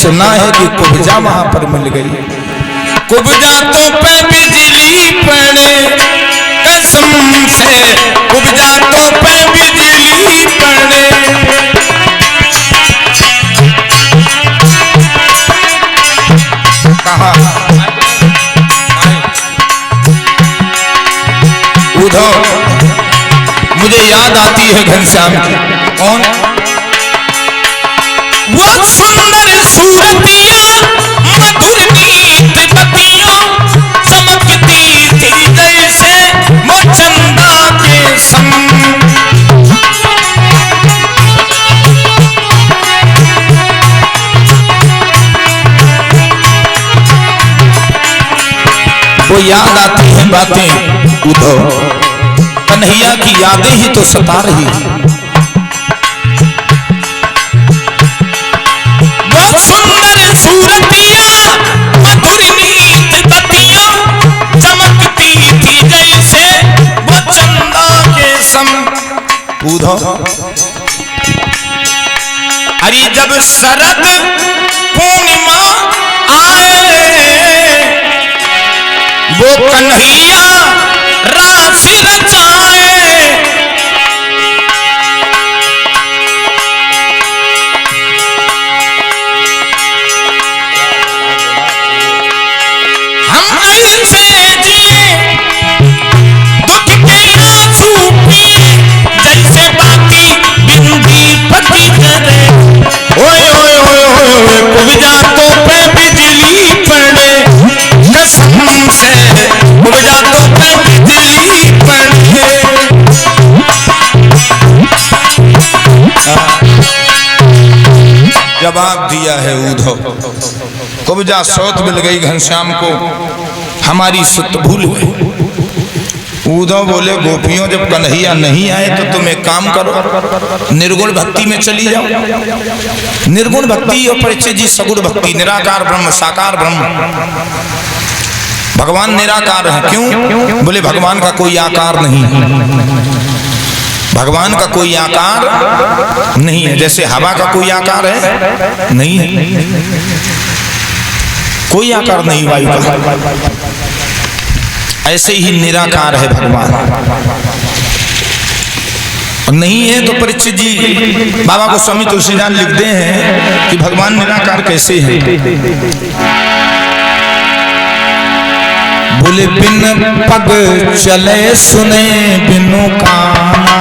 सुना है कि कुब्जा वहां पर मिल गई। कुब्जा तो पे बिजली पड़े कसम से, कुब्जा तो पे बिजली पड़े। कहा उधर मुझे याद आती है घनश्याम की। कौन? वो सुंदर सूरतिया मधुर गीत बतियों चमकती थी जैसे वो चंदा के संग। वो याद आती हैं बातें उधर, कन्हैया की यादें ही तो सता रही है। वो सुंदर सूरतिया मधुर गीत बतियों चमकती थी जैसे वो चंदा के संग। उधर अरे जब शरद पूर्णिमा आए वो कन्हैया रास रचाए। हम ऐसे जिए दुख के आंसू पिए जैसे बाकी बिंदी पति करे। ओए ओए ओए ओए कुब्जा तो पे बिजली पड़े कसम से, कुब्जा तो पे बिजली पड़े। जवाब दिया है उधो। कुब्जा सौत मिल गई घनश्याम को, हमारी सुत भूल गई। उधो बोले गोपियों जब कन्हैया नहीं आए तो तुम एक काम करो, निर्गुण भक्ति में चली जाओ। निर्गुण भक्ति और परीक्षित जी सगुण भक्ति, निराकार ब्रह्म साकार ब्रह्म। भगवान निराकार है। क्यों? बोले भगवान का कोई आकार नहीं है। भगवान का कोई आकार नहीं है। जैसे हवा का कोई आकार है नहीं है, कोई आकार नहीं वायु का, ऐसे ही निराकार है भगवान। और नहीं है तो परीक्षित जी बाबा को स्वामी तुलसीदास लिखते हैं कि भगवान निराकार कैसे है। बोले बिन पग चले सुने बिनु काना,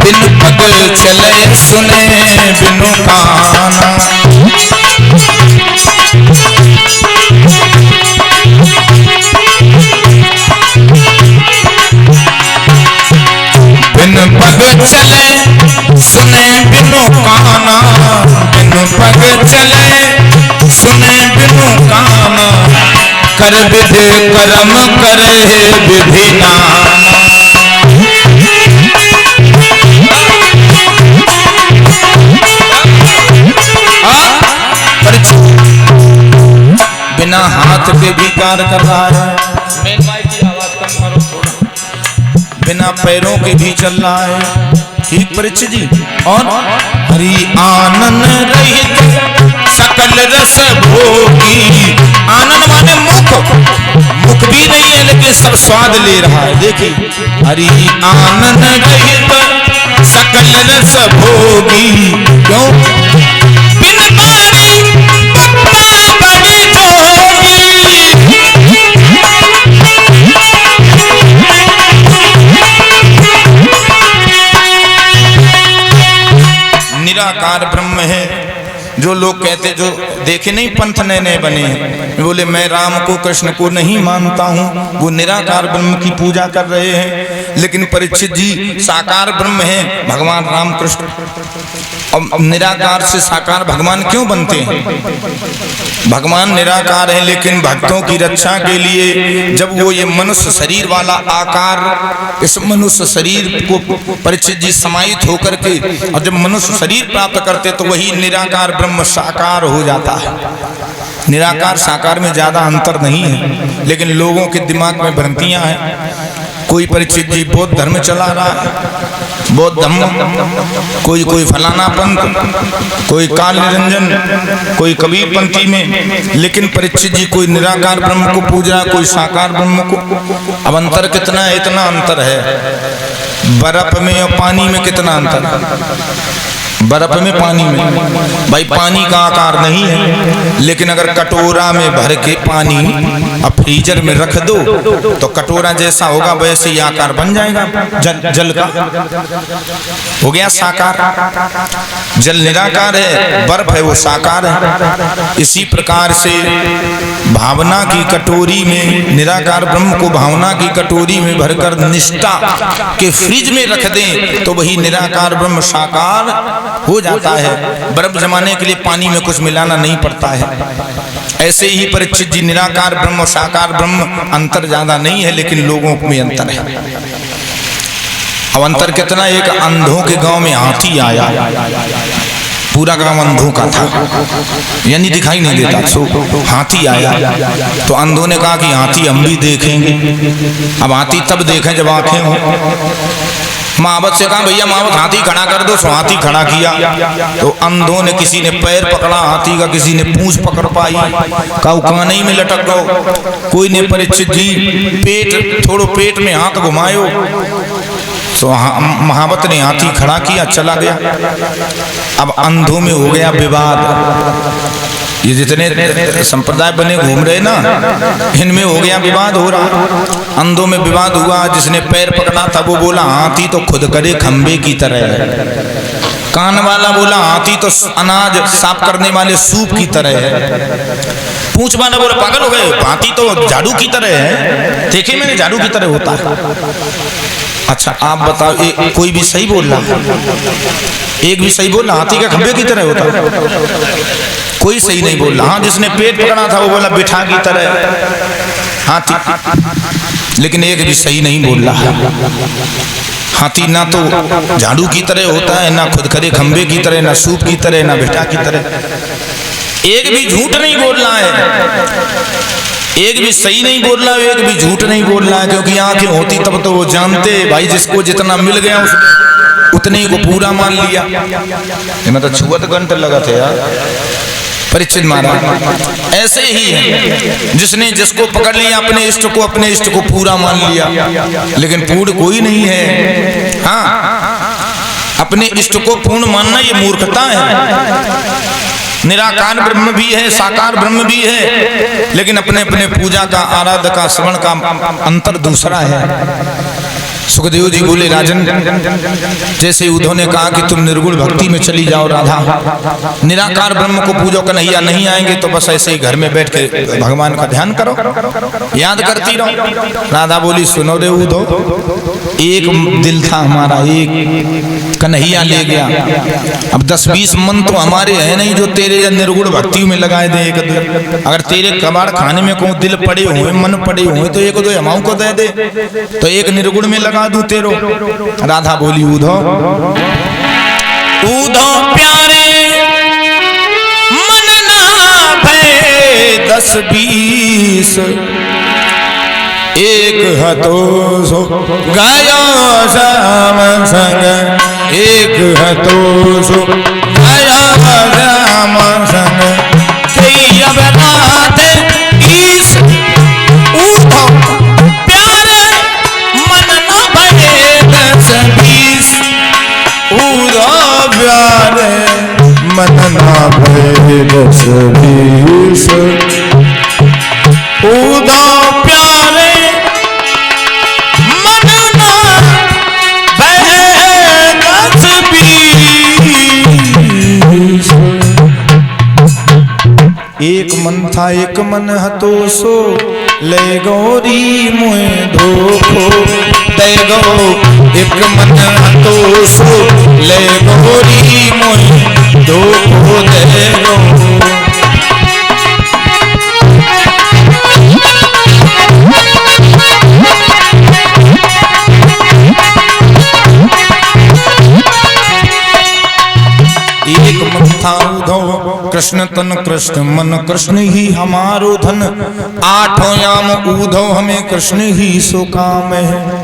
बिन पग चले सुने बिनु काना। बिन पग चले सुने बिनु काना, बिन पग चले सुने बिनु काना। कर विधि कर्म करे विधि नाना। बिना हाथ के भी कार्य कर रहा है, बिना पैरों के भी चल रहा है। ठीक परीक्षित जी। और हरि आनंद रहित सकल रस भोगी। आनंद माने मुख भी नहीं है लेकिन सब स्वाद ले रहा है। देखिए हरि आनंद रहित सकल रस भोगी। क्यों? बिन बारी बड़ी जोगी। निराकार ब्रह्म है। जो लोग कहते, जो देखे नहीं पंथ नए नए बने हैं, बोले मैं राम को कृष्ण को नहीं मानता हूँ, वो निराकार ब्रह्म की पूजा कर रहे हैं। लेकिन परीक्षित जी साकार ब्रह्म है भगवान राम कृष्ण। और निराकार से साकार भगवान क्यों बनते हैं? भगवान निराकार है लेकिन भक्तों की रक्षा के लिए जब वो ये मनुष्य शरीर वाला आकार, इस मनुष्य शरीर को परीक्षित जी समाहित होकर के, और जब मनुष्य शरीर प्राप्त करते तो वही निराकार ब्रह्म साकार हो जाता है। निराकार साकार में ज्यादा अंतर नहीं है, लेकिन लोगों के दिमाग में भ्रांतियां हैं। कोई परीक्षित जी बौद्ध धर्म चला रहा है, बौद्ध धम्म, कोई फलाना पंथ, कोई काल निरंजन, कोई कबीर पंथी में, लेकिन परीक्षित जी कोई निराकार ब्रह्म को पूज रहा, कोई साकार ब्रह्म को। अब अंतर कितना है? इतना अंतर है। बर्फ में और पानी में कितना अंतर है? बर्फ में पानी में भाई पानी का आकार नहीं है, लेकिन अगर कटोरा में भर के पानी अब फ्रीजर में रख दो तो कटोरा जैसा होगा वैसे ही आकार बन जाएगा। जल का हो गया साकार। जल निराकार है, बर्फ है वो साकार है। इसी प्रकार से भावना की कटोरी में निराकार ब्रह्म को भावना की कटोरी में भरकर निष्ठा के फ्रिज में रख दें तो वही निराकार ब्रह्म साकार हो जाता है। बर्फ जमाने के लिए पानी में कुछ मिलाना नहीं पड़ता है। ऐसे ही परीक्षित जी निराकार ब्रह्म और साकार ब्रह्म अंतर ज्यादा नहीं है, लेकिन लोगों में अंतर है। अब अंतर कितना? एक अंधों के गांव में हाथी आया, पूरा गांव अंधों का था, यानी दिखाई नहीं देता। सो हाथी आया तो अंधों ने कहा कि हाथी हम भी देखेंगे। अब हाथी तब देखें जब आंखें हो। महावत से कहा भैया महावत हाथी खड़ा कर दो। सो हाथी खड़ा किया तो अंधों ने, किसी ने पैर पकड़ा हाथी का, किसी ने पूंछ पकड़ पाई, कहा कान ही में लटक गो। कोई ने परीक्षित जी पेट, थोड़ो पेट में हाथ घुमायो। तो महावत ने हाथी खड़ा किया, चला गया। अब अंधों में हो गया विवाद। ये जितने संप्रदाय बने घूम रहे ना, इनमें हो गया विवाद हो रहा। अंधों में विवाद हुआ। जिसने पैर पकड़ा था वो बोला हाथी तो खुद करे खंबे की तरह है। कान वाला बोला हाथी तो अनाज साफ करने वाले सूप की तरह है। पूंछ वाला बोला पागल हो गए, हाथी तो झाड़ू की तरह है। देखे मैंने झाड़ू की तरह होता है। अच्छा आप बताओ, कोई भी सही बोल रहा? एक भी सही बोल रहा हाथी का खंबे की तरह होता है? कोई सही नहीं बोल रहा। हाँ, जिसने पेट पकड़ा था वो बोला बिठा की तरह हाथी, लेकिन एक भी सही नहीं बोल रहा। हाथी ना तो झाड़ू की तरह होता है, ना खुद करे खंबे की तरह, ना सूप की तरह, ना बिठा की तरह। एक भी झूठ नहीं बोल रहा है, एक भी सही नहीं बोल रहा है, एक भी झूठ नहीं बोल रहा है। क्योंकि आंखें होती तब तो वो जानते भाई जिसको जितना मिल गया उतने को पूरा मान लिया। मतलब छुअत घंटे लगा थे यार परीक्षित महाराज। ऐसे ही है, जिसने जिसको पकड़ लिया अपने इष्ट को पूरा मान लिया, लेकिन पूर्ण कोई नहीं है। हाँ, अपने इष्ट को पूर्ण मानना ये मूर्खता है। निराकार ब्रह्म भी है, साकार ब्रह्म भी है, लेकिन अपने अपने पूजा का, आराध का, श्रवण का अंतर दूसरा है। सुखदेव जी बोले राजन, जैसे उद्धव ने कहा कि तुम निर्गुण भक्ति में चली जाओ राधा, निराकार ब्रह्म को पूजो, कन्हैया नहीं आएंगे तो बस ऐसे ही घर में बैठ के भगवान का ध्यान करो, याद करती रहो। राधा बोली सुनो रे उद्धव, एक दिल था हमारा, एक कन्हैया ले गया। अब 10-20 मन तो हमारे है नहीं जो तेरे निर्गुण भक्ति में लगाए दे। एक दो अगर तेरे कबाड़ खाने में कोई दिल पड़े हुए, मन पड़े हुए, तो एक दो हमाऊ को दे दे, तो एक निर्गुण में लगा दूं तेरो। राधा बोली उद्धव प्यारे मन ना भय 10-20, एक हतो सो गायो श्याम संग, एक हतो सो गायो श्याम संग, कई अब रात ईस उद्धव प्यारे मन न भये 10-20, उद्धव प्यारे मन न भये 10-20, उद्धव प्यारे मन न भये 10-20। एक मन था एक मन हतो सो, ले गौरी मुए धोखो दे गो। एक मन हतो सो, ले गौरी मुए धोखो दे गो। एक मन था उद्धव कृष्ण तन कृष्ण मन, कृष्ण ही हमारो धन, 8 याम उद्धव हमें कृष्ण ही सो काम है।